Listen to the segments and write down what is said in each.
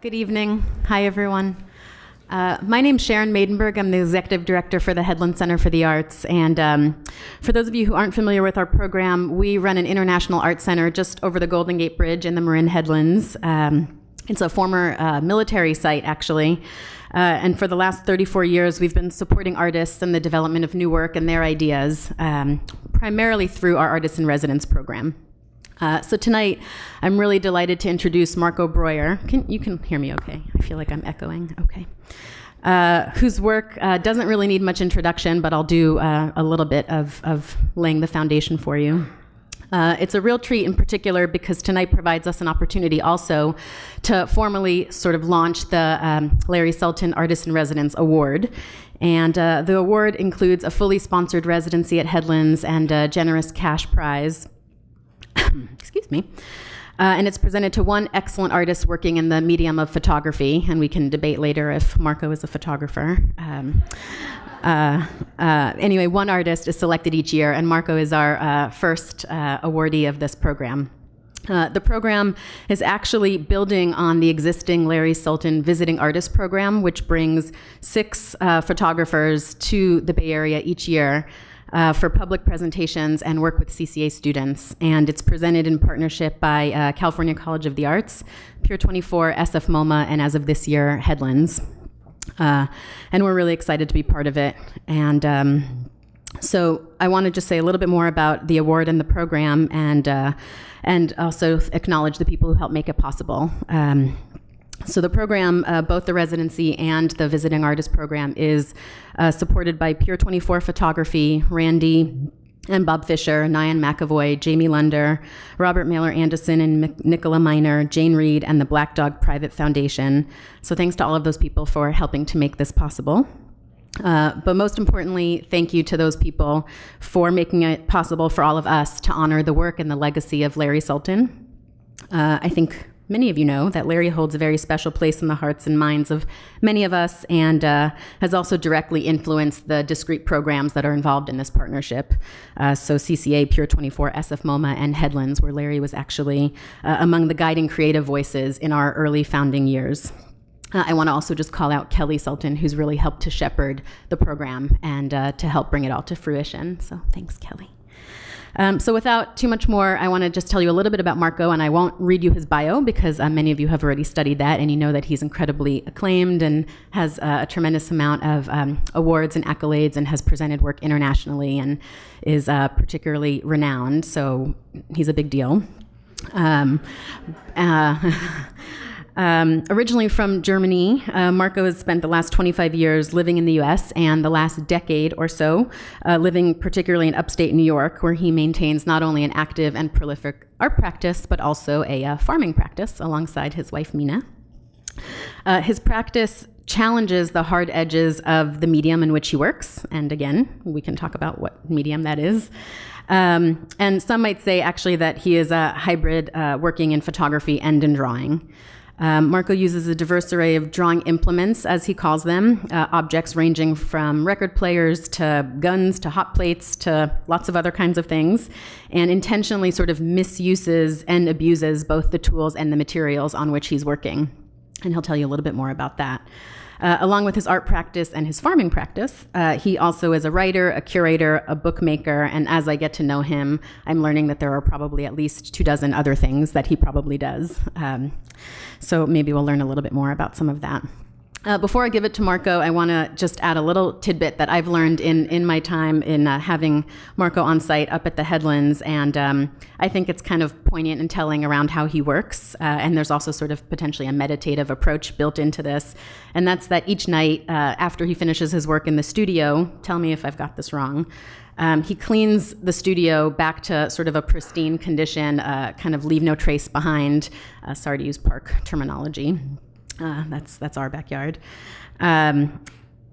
Good evening. Hi, everyone. My name's Sharon Maidenberg. I'm the Executive Director for the Headlands Center for the Arts. And for those of you who aren't familiar with our program, we run an international art center just over the Golden Gate Bridge in the Marin Headlands. It's a former military site, actually. And for the last 34 years, we've been supporting artists in the development of new work and their ideas, primarily through our Artists in Residence program. So tonight, I'm really delighted to introduce Marco Breuer. You can hear me okay? I feel like I'm echoing. Okay. Whose work doesn't really need much introduction, but I'll do a little bit of laying the foundation for you. It's a real treat in particular because tonight provides us an opportunity also to formally sort of launch the Larry Sultan Artist in Residence Award. And the award includes a fully sponsored residency at Headlands and a generous cash prize. Excuse me. And it's presented to one excellent artist working in the medium of photography, and we can debate later if Marco is a photographer. Anyway, one artist is selected each year, and Marco is our first awardee of this program. The program is actually building on the existing Larry Sultan Visiting Artist Program, which brings 6 photographers to the Bay Area each year for public presentations and work with CCA students. And it's presented in partnership by California College of the Arts, Pier 24, SF MoMA, and as of this year, Headlands. And we're really excited to be part of it. And so I want to just say a little bit more about the award and the program, and also acknowledge the people who helped make it possible. So the program, both the residency and the visiting artist program, is supported by Pier 24 Photography, Randy and Bob Fisher, Nyan McAvoy, Jamie Lunder, Robert Mailer Anderson and Nicola Miner, Jane Reed, and the Black Dog Private Foundation. So thanks to all of those people for helping to make this possible. But most importantly, thank you to those people for making it possible for all of us to honor the work and the legacy of Larry Sultan. I think many of you know that Larry holds a very special place in the hearts and minds of many of us, and has also directly influenced the discrete programs that are involved in this partnership. So CCA, Pure 24, SF MoMA, and Headlands, where Larry was actually among the guiding creative voices in our early founding years. I want to also just call out Kelly Sultan, who's really helped to shepherd the program and to help bring it all to fruition. So thanks, Kelly. So without too much more, I want to just tell you a little bit about Marco, and I won't read you his bio because many of you have already studied that, and you know that he's incredibly acclaimed and has a tremendous amount of awards and accolades, and has presented work internationally and is particularly renowned, so he's a big deal. Originally from Germany, Marco has spent the last 25 years living in the US and the last decade or so living particularly in upstate New York, where he maintains not only an active and prolific art practice, but also a farming practice alongside his wife, Mina. His practice challenges the hard edges of the medium in which he works, and again, we can talk about what medium that is. And some might say actually that he is a hybrid working in photography and in drawing. Marco uses a diverse array of drawing implements, as he calls them, objects ranging from record players to guns to hot plates to lots of other kinds of things, and intentionally sort of misuses and abuses both the tools and the materials on which he's working. And he'll tell you a little bit more about that. Along with his art practice and his farming practice, he also is a writer, a curator, a bookmaker, and as I get to know him, I'm learning that there are probably at least 24 other things that he probably does. So maybe we'll learn a little bit more about some of that. Before I give it to Marco, I want to just add a little tidbit that I've learned in my time in having Marco on site up at the Headlands, and I think it's kind of poignant and telling around how he works, and there's also sort of potentially a meditative approach built into this, and that's that each night after he finishes his work in the studio, tell me if I've got this wrong, he cleans the studio back to sort of a pristine condition, kind of leave no trace behind, sorry to use park terminology. That's our backyard.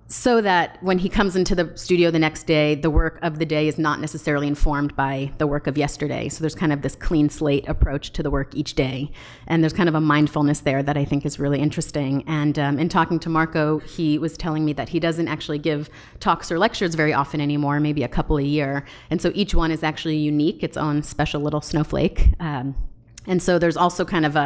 So that when he comes into the studio the next day, the work of the day is not necessarily informed by the work of yesterday. So there's kind of this clean slate approach to the work each day. And there's kind of a mindfulness there that I think is really interesting. And in talking to Marco, he was telling me that he doesn't actually give talks or lectures very often anymore, maybe a couple a year. And so each one is actually unique, its own special little snowflake. And so there's also kind of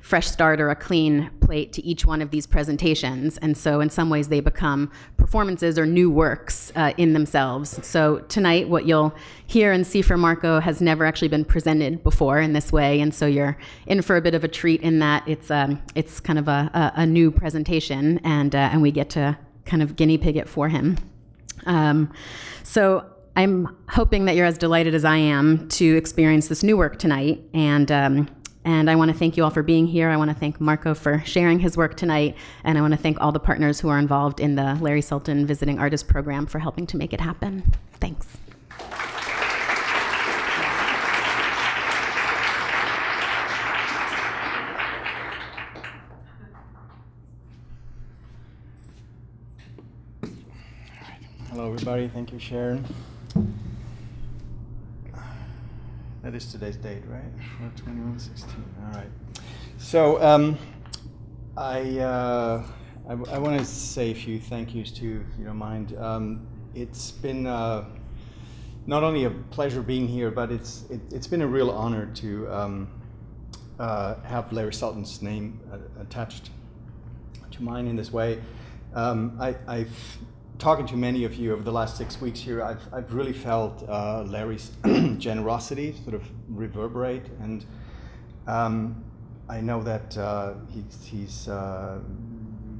fresh start or a clean plate to each one of these presentations. And so in some ways they become performances or new works in themselves. So tonight what you'll hear and see from Marco has never actually been presented before in this way. And so you're in for a bit of a treat in that it's kind of a new presentation, and we get to kind of guinea pig it for him. So I'm hoping that you're as delighted as I am to experience this new work tonight, and I want to thank you all for being here. I want to thank Marco for sharing his work tonight, and I want to thank all the partners who are involved in the Larry Sultan Visiting Artist Program for helping to make it happen. Thanks. Hello, everybody. Thank you, Sharon. That is today's date, right? 21/16. All right. So I want to say a few thank yous too, if you don't mind. It's been not only a pleasure being here, but it's been a real honor to have Larry Sultan's name attached to mine in this way. I've talking to many of you over the last 6 weeks here, I've really felt Larry's generosity sort of reverberate, and I know that he's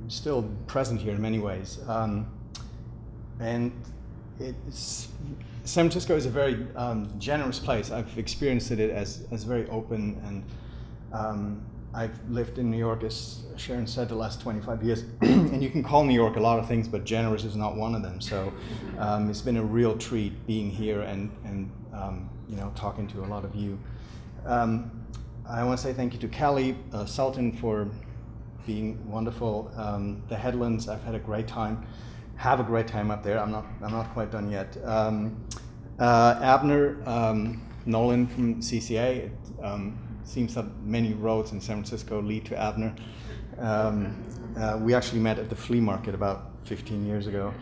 still present here in many ways. And San Francisco is a very generous place. I've experienced it as very open, and I've lived in New York, as Sharon said, the last 25 years, and you can call New York a lot of things, but generous is not one of them. So it's been a real treat being here and talking to a lot of you. I want to say thank you to Kelly, Sultan, for being wonderful. The Headlands, I've had a great time. Have a great time up there. I'm not quite done yet. Abner, Nolan from CCA. Seems that many roads in San Francisco lead to Abner. We actually met at the flea market about 15 years ago.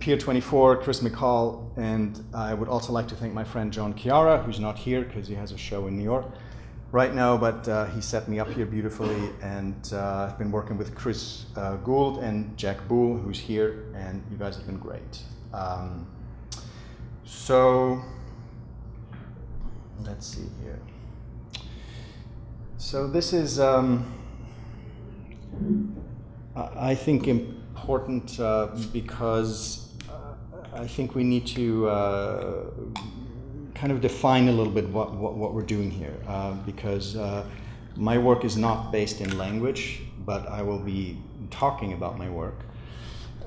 Pier 24, Chris McCall, and I would also like to thank my friend John Chiara, who's not here because he has a show in New York right now, but he set me up here beautifully, and I've been working with Chris Gould and Jack Bull, who's here, and you guys have been great. So let's see here. So this is, I think, important because I think we need to kind of define a little bit what we're doing here, because my work is not based in language, but I will be talking about my work,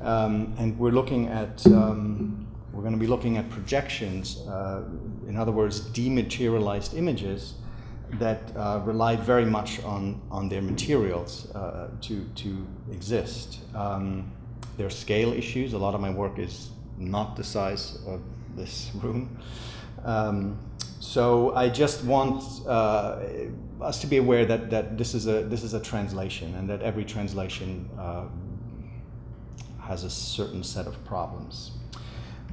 and we're looking at we're going to be looking at projections, in other words, dematerialized images that rely very much on their materials to exist. There are scale issues. A lot of my work is not the size of this room. So I just want us to be aware that this is a translation, and that every translation has a certain set of problems.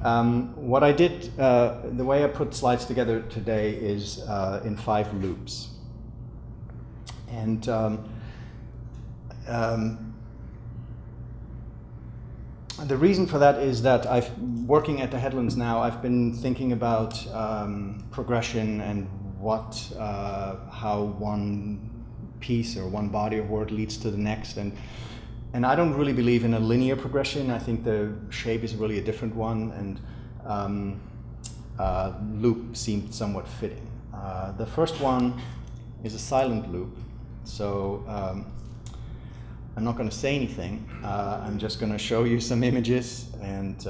What I did, the way I put slides together today is in 5 loops. And the reason for that is that working at the Headlands now, I've been thinking about progression and how one piece or one body of work leads to the next. And I don't really believe in a linear progression. I think the shape is really a different one, and loop seemed somewhat fitting. The first one is a silent loop, so I'm not going to say anything. I'm just going to show you some images, and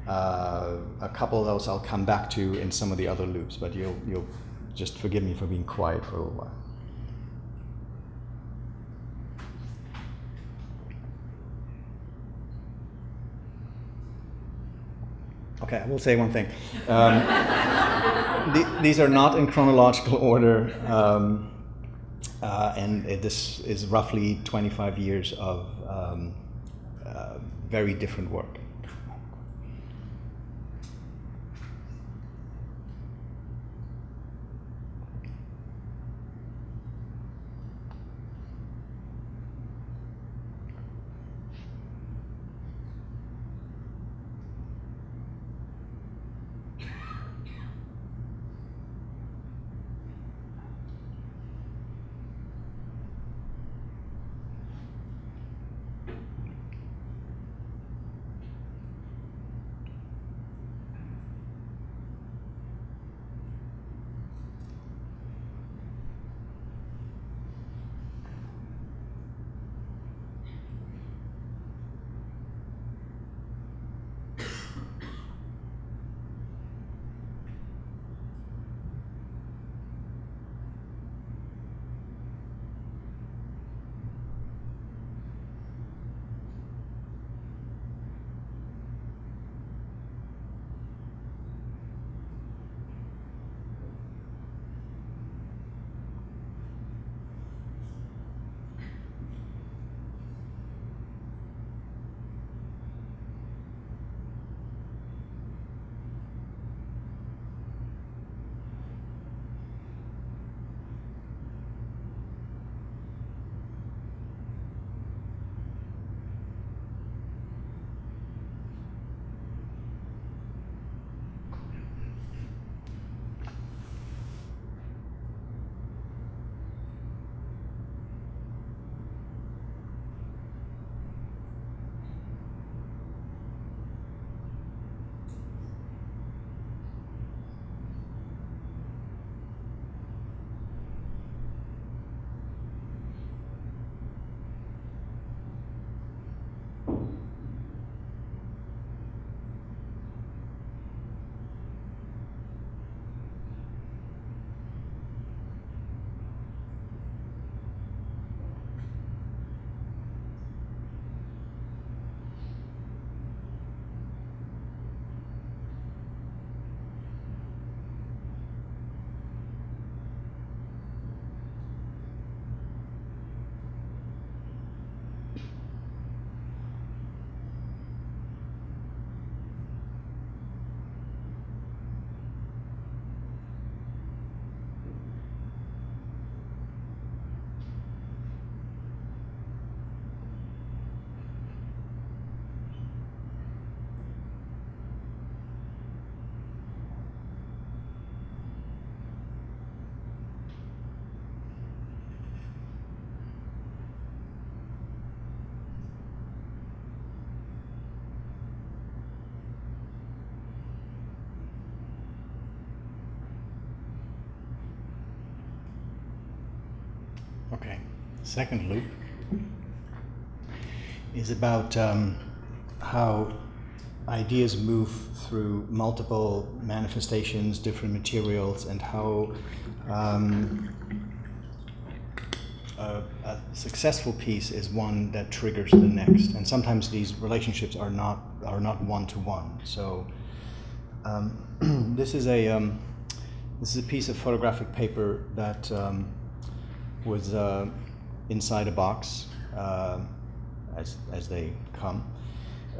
a couple of those I'll come back to in some of the other loops, but you'll just forgive me for being quiet for a little while. Okay, I will say one thing. These are not in chronological order, and this is roughly 25 years of very different work. second loop is about how ideas move through multiple manifestations, different materials, and how a successful piece is one that triggers the next. And sometimes these relationships are not one-to-one. So this is a piece of photographic paper that was inside a box, as they come,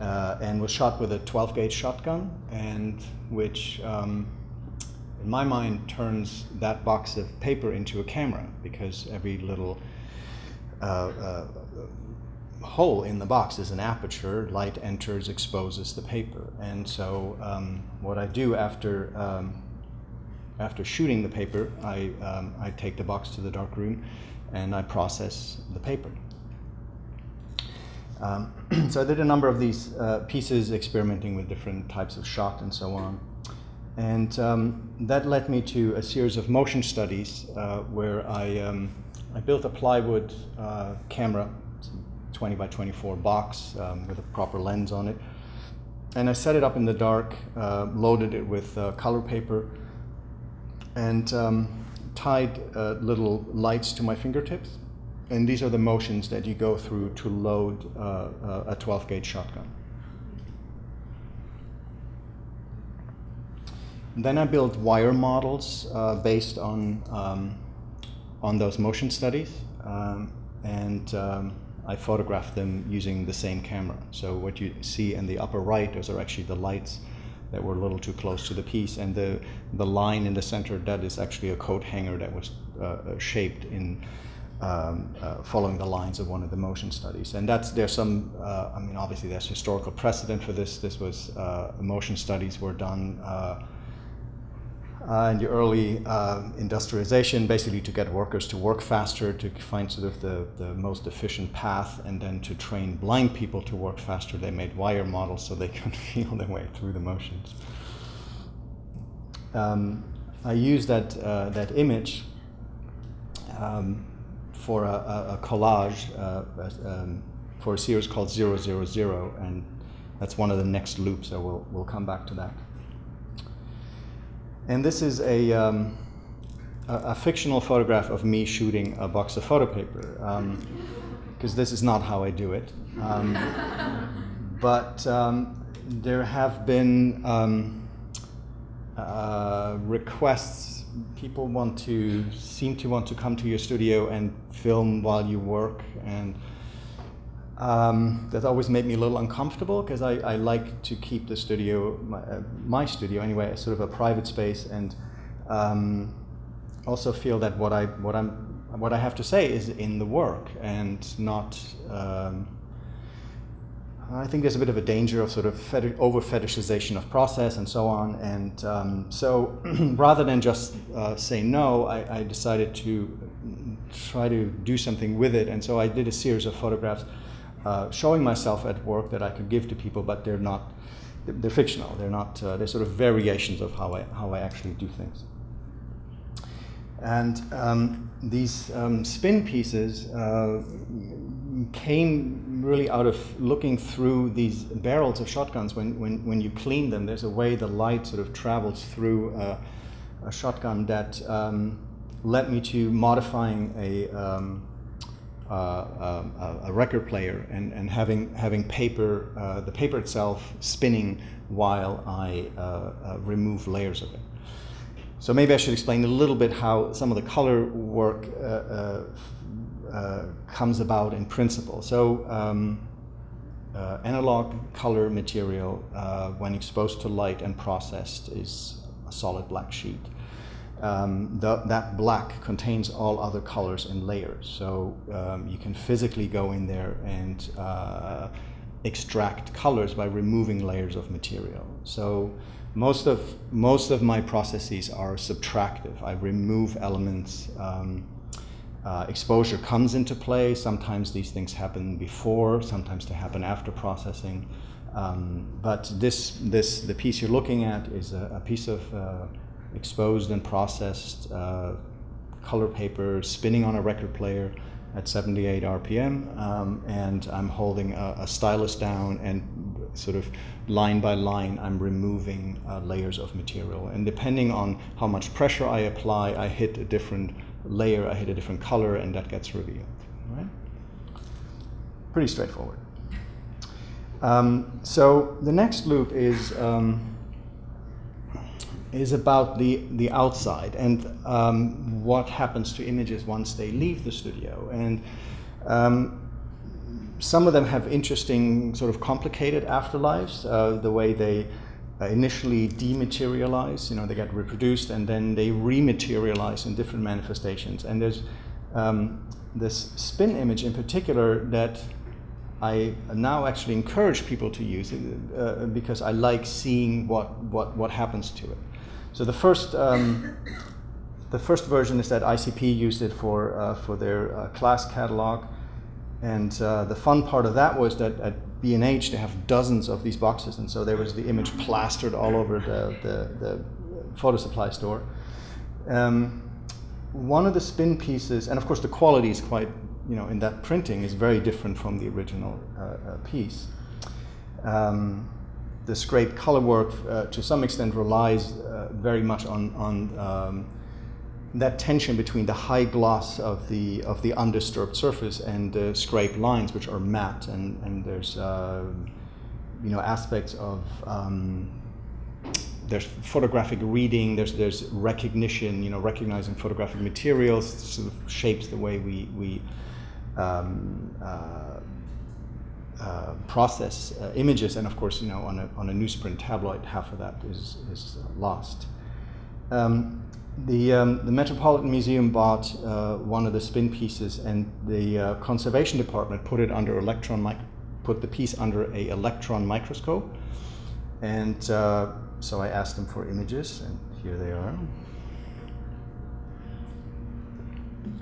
and was shot with a 12-gauge shotgun, and which, in my mind, turns that box of paper into a camera, because every little hole in the box is an aperture. Light enters, exposes the paper, and so what I do after shooting the paper, I take the box to the dark room and I process the paper. So I did a number of these pieces, experimenting with different types of shot and so on. And that led me to a series of motion studies where I built a plywood camera, 20 by 24 box with a proper lens on it. And I set it up in the dark, loaded it with color paper, and tied little lights to my fingertips. And these are the motions that you go through to load a 12-gauge shotgun. And then I built wire models based on those motion studies, and I photographed them using the same camera. So what you see in the upper right, those are actually the lights that were a little too close to the piece, and the line in the center, that is actually a coat hanger that was shaped in following the lines of one of the motion studies. And there's some, obviously there's historical precedent for this. This was, motion studies were done in the early industrialization, basically to get workers to work faster, to find sort of the most efficient path, and then to train blind people to work faster. They made wire models so they could feel their way through the motions. I used that image for a collage for a series called 000, and that's one of the next loops, so we'll come back to that. And this is a fictional photograph of me shooting a box of photo paper, because this is not how I do it. But there have been requests. People seem to want to come to your studio and film while you work, and that always made me a little uncomfortable, because I like to keep the studio, my studio anyway, as sort of a private space, and also feel that what I have to say is in the work, and not. I think there's a bit of a danger of sort of over fetishization of process and so on, and so rather than just say no, I decided to try to do something with it, and so I did a series of photographs showing myself at work that I could give to people, but they're fictional. They're not. They're sort of variations of how I actually do things. And these spin pieces came really out of looking through these barrels of shotguns. When you clean them, there's a way the light sort of travels through a shotgun that led me to modifying a record player and having paper, the paper itself spinning while I remove layers of it. So maybe I should explain a little bit how some of the color work comes about in principle. So analog color material, when exposed to light and processed, is a solid black sheet. That black contains all other colors in layers. So you can physically go in there and extract colors by removing layers of material. So most of my processes are subtractive. I remove elements. Exposure comes into play. Sometimes these things happen before, sometimes they happen after processing. But the piece you're looking at is a piece of exposed and processed color paper spinning on a record player, at 78 RPM, and I'm holding a stylus down, and sort of line by line I'm removing layers of material. And depending on how much pressure I apply, I hit a different layer, I hit a different color, and that gets revealed. Right? Pretty straightforward. So the next loop is about the outside and what happens to images once they leave the studio. And some of them have interesting, sort of complicated afterlives, the way they initially dematerialize, they get reproduced, and then they rematerialize in different manifestations. And there's this spin image in particular that I now actually encourage people to use because I like seeing what happens to it. So the first version is that ICP used it for their class catalog, and the fun part of that was that at B&H they have dozens of these boxes, and so there was the image plastered all over the photo supply store. One of the spin pieces, and of course the quality is quite, in that printing is very different from the original piece. The scraped color work to some extent relies very much on that tension between the high gloss of the undisturbed surface and the scraped lines, which are matte, and there's aspects of there's photographic reading, there's recognition, recognizing photographic materials sort of shapes the way we process images, and of course, on a newsprint tabloid, half of that is lost. The Metropolitan Museum bought one of the spin pieces, and the conservation department put it under put the piece under an electron microscope, and so I asked them for images, and here they are.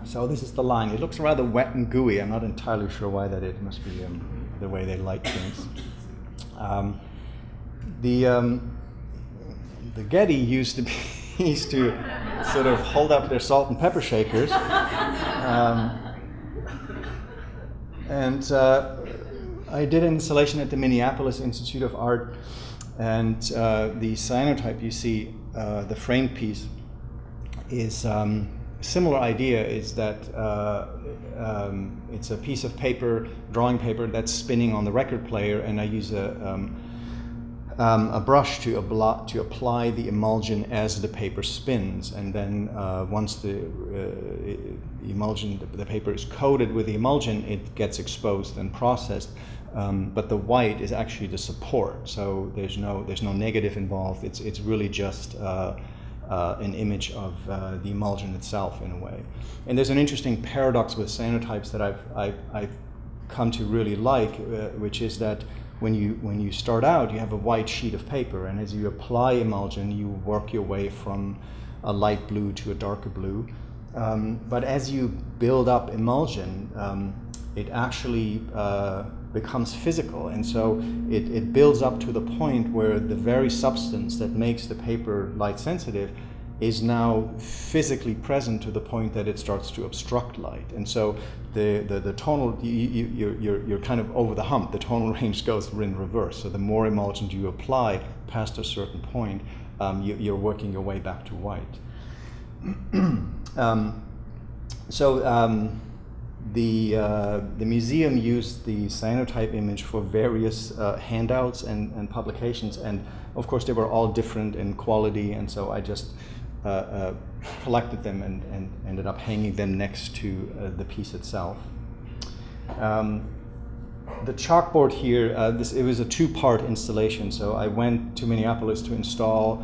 So this is the line. It looks rather wet and gooey. I'm not entirely sure why that is. It must be the way they light things. The Getty used to sort of hold up their salt and pepper shakers. And I did an installation at the Minneapolis Institute of Art, and the cyanotype you see, the framed piece, is similar idea is that it's a piece of paper, drawing paper, that's spinning on the record player, and I use a brush to apply the emulsion as the paper spins, and then once the emulsion, the paper is coated with the emulsion, it gets exposed and processed. But the white is actually the support, so there's no negative involved. It's really just an image of the emulsion itself in a way. And there's an interesting paradox with cyanotypes that I've come to really like, which is that when you start out, you have a white sheet of paper, and as you apply emulsion, you work your way from a light blue to a darker blue. But as you build up emulsion, it actually becomes physical, and so it builds up to the point where the very substance that makes the paper light sensitive is now physically present to the point that it starts to obstruct light. And so the tonal, you're kind of over the hump. The tonal range goes in reverse. So the more emulsion you apply past a certain point, you're working your way back to white. The museum used the cyanotype image for various handouts and publications, and of course they were all different in quality, and so I just collected them and ended up hanging them next to the piece itself. The chalkboard here, it was a two-part installation, so I went to Minneapolis to install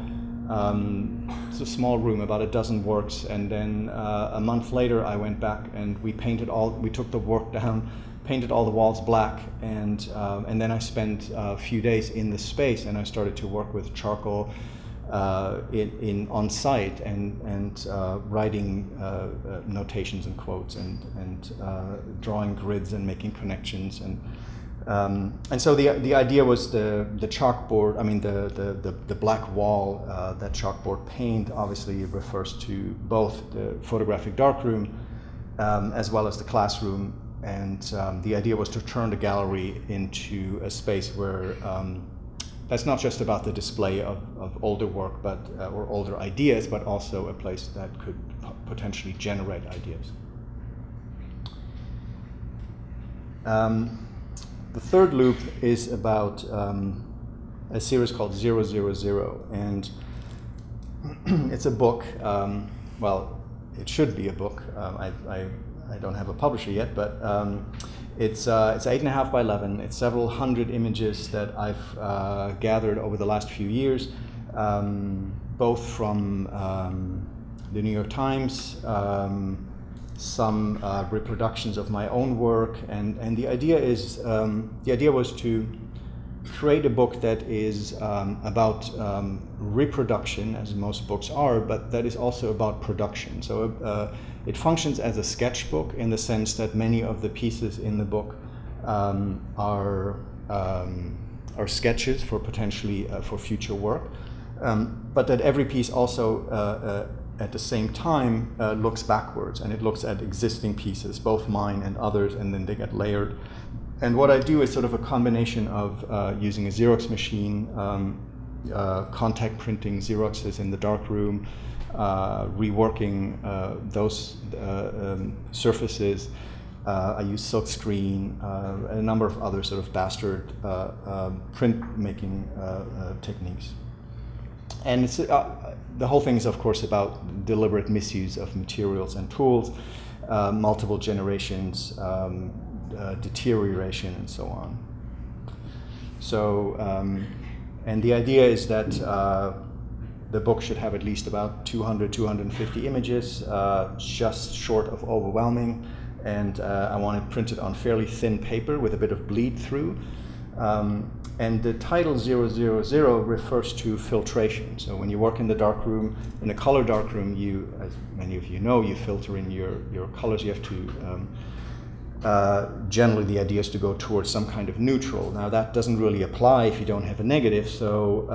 it's a small room, about a dozen works, and then a month later I went back and we took the work down, painted all the walls black, and then I spent a few days in the space, and I started to work with charcoal on site and writing notations and quotes and drawing grids and making connections, and so the idea was the chalkboard. I mean the black wall, that chalkboard paint obviously refers to both the photographic darkroom as well as the classroom. And the idea was to turn the gallery into a space where that's not just about the display of older work, but or older ideas, but also a place that could potentially generate ideas. The third loop is about a series called 000, and it's a book. Well, it should be a book. I don't have a publisher yet, but it's 8.5 by 11. It's several hundred images that I've gathered over the last few years, both from the New York Times, some reproductions of my own work, and the idea was to create a book that is about reproduction, as most books are, but that is also about production. So it functions as a sketchbook in the sense that many of the pieces in the book are sketches for potentially for future work, but that every piece also at the same time looks backwards, and it looks at existing pieces, both mine and others, and then they get layered. And what I do is sort of a combination of using a Xerox machine, contact printing Xeroxes in the darkroom, reworking those surfaces. I use silkscreen, and a number of other sort of bastard print-making techniques. And it's, the whole thing is, of course, about deliberate misuse of materials and tools, multiple generations, deterioration, and so on. So, and the idea is that the book should have at least about 200, 250 images, just short of overwhelming, and I want it printed on fairly thin paper with a bit of bleed through. And the title 000 refers to filtration. So when you work in the darkroom, in a color darkroom, you, as many of you know, you filter in your colors. You have to generally the idea is to go towards some kind of neutral. Now that doesn't really apply if you don't have a negative, so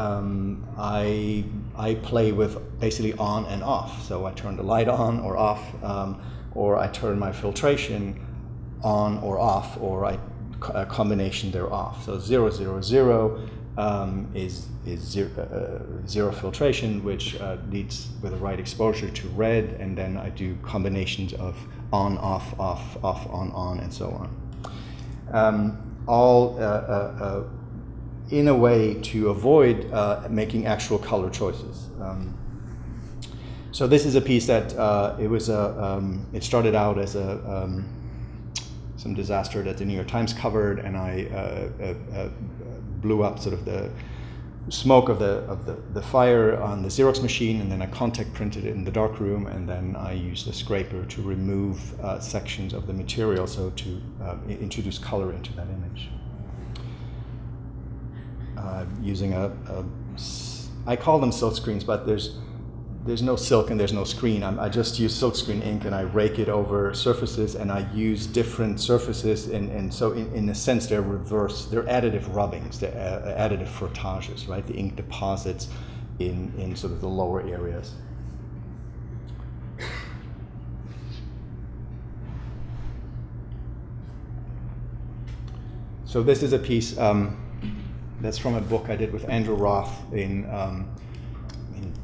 I play with basically on and off. So I turn the light on or off, or I turn my filtration on or off, or a combination thereof. So 000 is zero filtration, which leads with the right exposure to red, and then I do combinations of on, off, off, off, on, and so on. All in a way to avoid making actual color choices. So this is a piece that it started out as some disaster that the New York Times covered, and I blew up sort of the smoke of the fire on the Xerox machine, and then I contact printed it in the darkroom, and then I used a scraper to remove sections of the material, so to introduce color into that image. Using I call them silk screens, but there's no silk and there's no screen. I just use silkscreen ink, and I rake it over surfaces, and I use different surfaces, and so in a sense they're additive rubbings, they're additive frottages, right? The ink deposits in sort of the lower areas. So this is a piece that's from a book I did with Andrew Roth in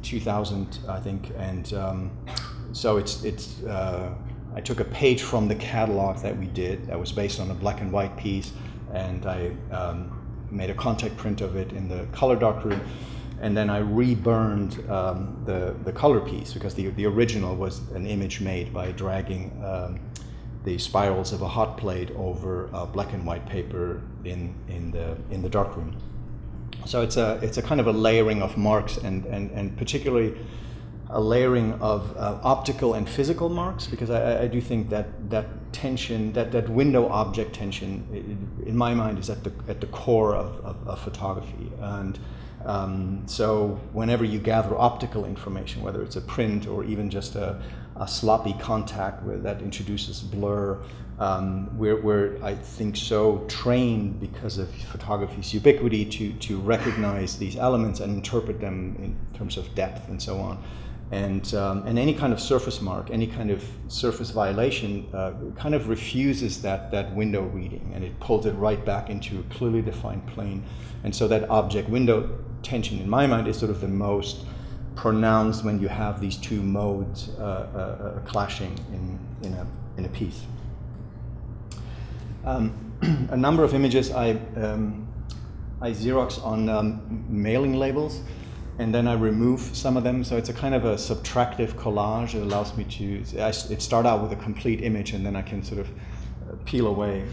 2000, I think, and so I took a page from the catalog that we did that was based on a black and white piece, and I made a contact print of it in the color darkroom, and then I reburned the color piece, because the original was an image made by dragging the spirals of a hot plate over black and white paper in the darkroom. So it's a kind of a layering of marks, and particularly a layering of optical and physical marks, because I do think that tension, that window object tension, in my mind, is at the core of photography. And so whenever you gather optical information, whether it's a print or even just a sloppy contact that introduces blur, we're I think so trained, because of photography's ubiquity, to recognize these elements and interpret them in terms of depth and so on. And any kind of surface mark, any kind of surface violation kind of refuses that window reading, and it pulls it right back into a clearly defined plane. And so that object-window tension, in my mind, is sort of the most pronounced when you have these two modes clashing in a piece. A number of images I Xerox on mailing labels, and then I remove some of them. So it's a kind of a subtractive collage. It allows me to start out with a complete image, and then I can sort of peel away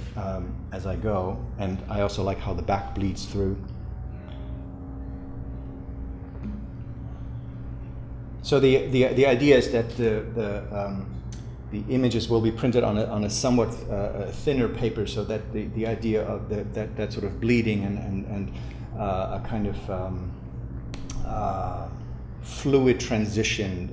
as I go. And I also like how the back bleeds through. So the idea is that the images will be printed on a somewhat thinner paper, so that the idea of that sort of bleeding and a kind of fluid transition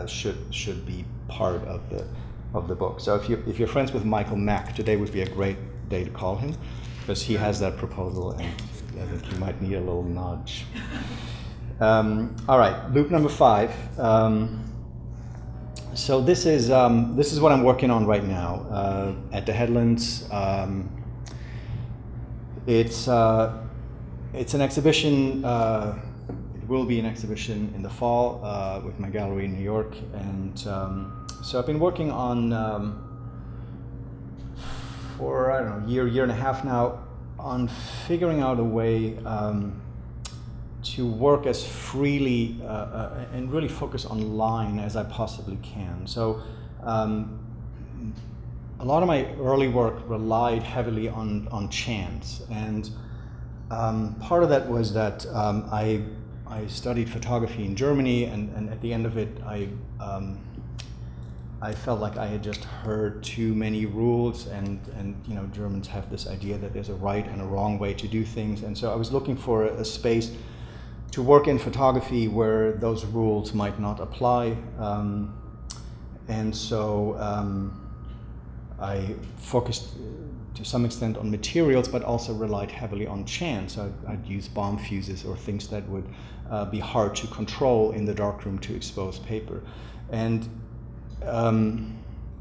should be part of the book. So if you're friends with Michael Mack, today would be a great day to call him, because he has that proposal, and I think you might need a little nudge. All right, loop number 5. So this is what I'm working on right now at the Headlands. It's an exhibition. It will be an exhibition in the fall with my gallery in New York, and so I've been working on for I don't know year and a half now on figuring out a way to work as freely and really focus on line as I possibly can. So a lot of my early work relied heavily on chance, and part of that was that I studied photography in Germany, and at the end of it I felt like I had just heard too many rules, and you know, Germans have this idea that there's a right and a wrong way to do things, and so I was looking for a space to work in photography where those rules might not apply, and so I focused to some extent on materials, but also relied heavily on chance. I'd use bomb fuses or things that would be hard to control in the darkroom to expose paper. And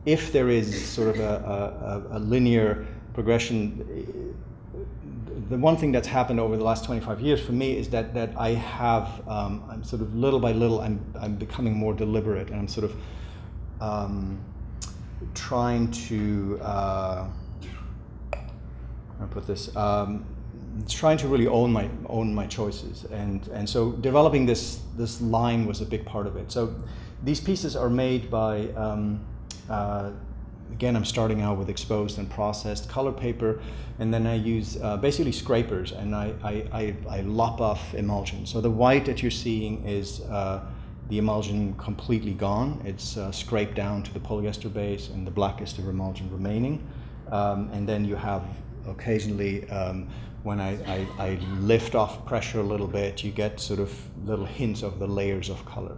if there is sort of a linear progression, the one thing that's happened over the last 25 years for me is that I have, I'm sort of little by little, I'm becoming more deliberate, and I'm sort of trying to, how do I put this, trying to really own my choices, and so developing this line was a big part of it. So these pieces are made by, again, I'm starting out with exposed and processed color paper, and then I use basically scrapers, and I lop off emulsion. So the white that you're seeing is the emulsion completely gone. It's scraped down to the polyester base, and the black is the emulsion remaining. And then you have occasionally, when I lift off pressure a little bit, you get sort of little hints of the layers of color.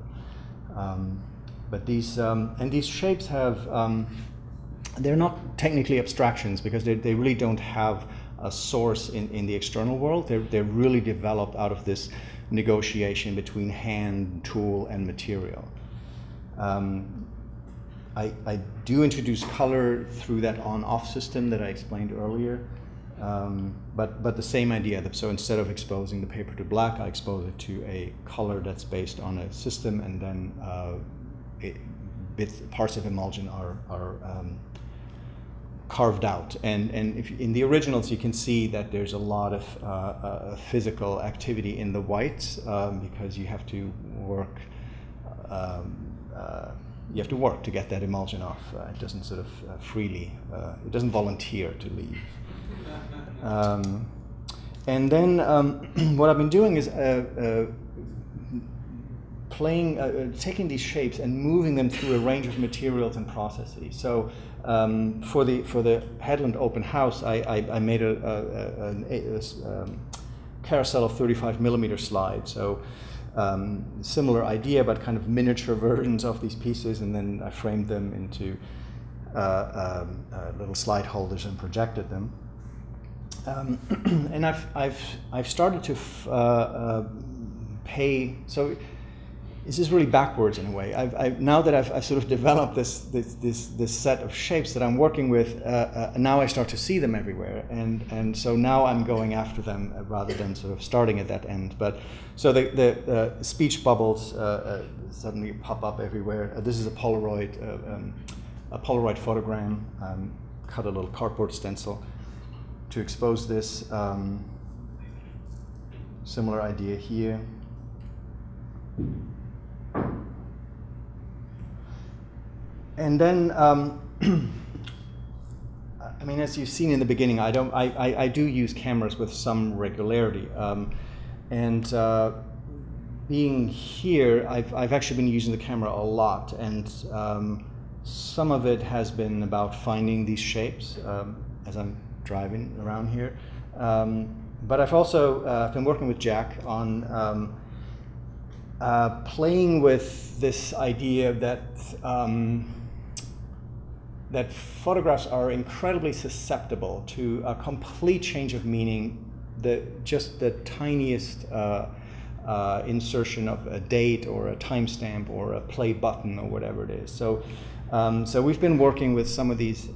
But these shapes have, they're not technically abstractions, because they really don't have a source in the external world. They're really developed out of this negotiation between hand, tool, and material. I do introduce color through that on-off system that I explained earlier, but the same idea. So instead of exposing the paper to black, I expose it to a color that's based on a system, and then parts of emulsion are carved out. And if in the originals, you can see that there's a lot of physical activity in the whites, because you have to work. You have to work to get that emulsion off. It doesn't sort of freely. It doesn't volunteer to leave. And then what I've been doing is taking these shapes and moving them through a range of materials and processes. So for the Headland open house, I made a carousel of 35 millimeter slides. So similar idea, but kind of miniature versions of these pieces, and then I framed them into little slide holders and projected them. And I've started to pay. So is really backwards in a way. Now that I've sort of developed this set of shapes that I'm working with, now I start to see them everywhere, and so now I'm going after them rather than sort of starting at that end. But so the speech bubbles suddenly pop up everywhere. This is a Polaroid photogram. Cut a little cardboard stencil to expose this. Similar idea here. And then, I mean, as you've seen in the beginning, I do use cameras with some regularity, and being here, I've actually been using the camera a lot, and some of it has been about finding these shapes as I'm driving around here, but I've also been working with Jack on playing with this idea that that photographs are incredibly susceptible to a complete change of meaning, just the tiniest insertion of a date or a timestamp or a play button or whatever it is. So, so we've been working with some of these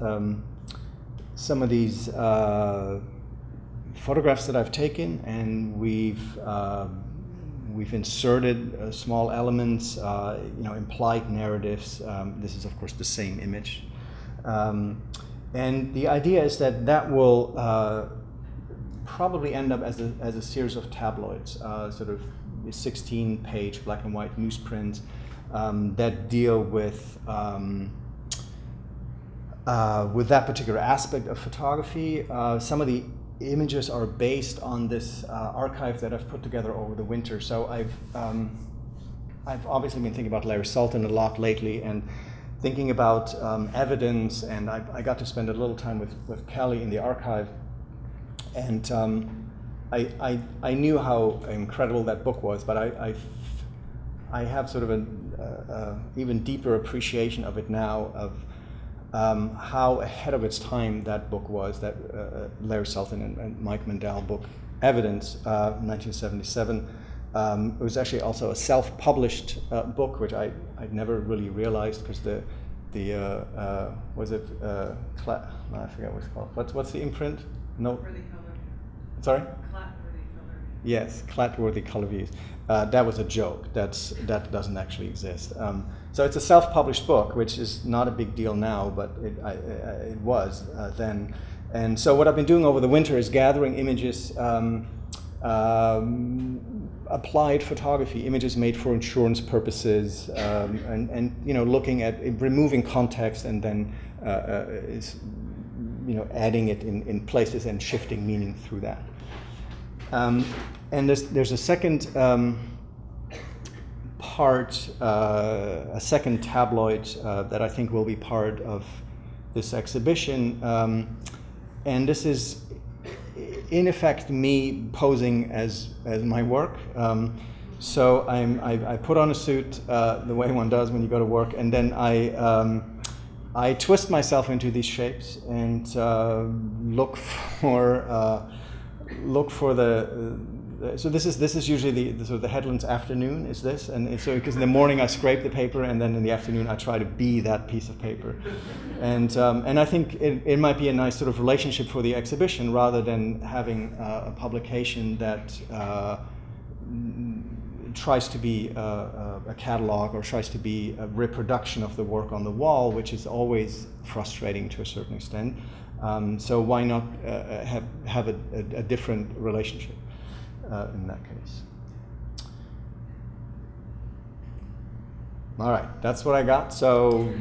photographs that I've taken, and we've inserted small elements, implied narratives. This is, of course, the same image. And the idea is that will probably end up as a series of tabloids, sort of 16-page black and white newsprints that deal with that particular aspect of photography. Some of the images are based on this archive that I've put together over the winter. So I've obviously been thinking about Larry Sultan a lot lately, and thinking about evidence, and I got to spend a little time with Kelly in the archive, and I knew how incredible that book was, but I have sort of an even deeper appreciation of it now, of how ahead of its time that book was, that Larry Sultan and Mike Mandel book, Evidence, 1977. It was actually also a self-published book, which I'd never really realized, because was it I forget what it's called. What's the imprint? No. Sorry? Clatworthy Color. Yes, Clatworthy Color Views. That was a joke. That doesn't actually exist. So it's a self-published book, which is not a big deal now, but it was then. And so what I've been doing over the winter is gathering images, applied photography, images made for insurance purposes, and looking at removing context and then adding it in places and shifting meaning through that. And there's a second part, a second tabloid that I think will be part of this exhibition, and this is in effect me posing as my work. So I put on a suit the way one does when you go to work, and then I twist myself into these shapes and look for so this is usually the sort of the Headlands afternoon is this, and so because in the morning I scrape the paper, and then in the afternoon I try to be that piece of paper, and I think it might be a nice sort of relationship for the exhibition, rather than having a publication that tries to be a catalog or tries to be a reproduction of the work on the wall, which is always frustrating to a certain extent. So why not have a different relationship in that case? All right, that's what I got. So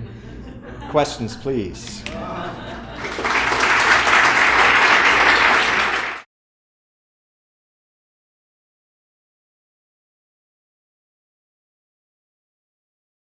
questions, please.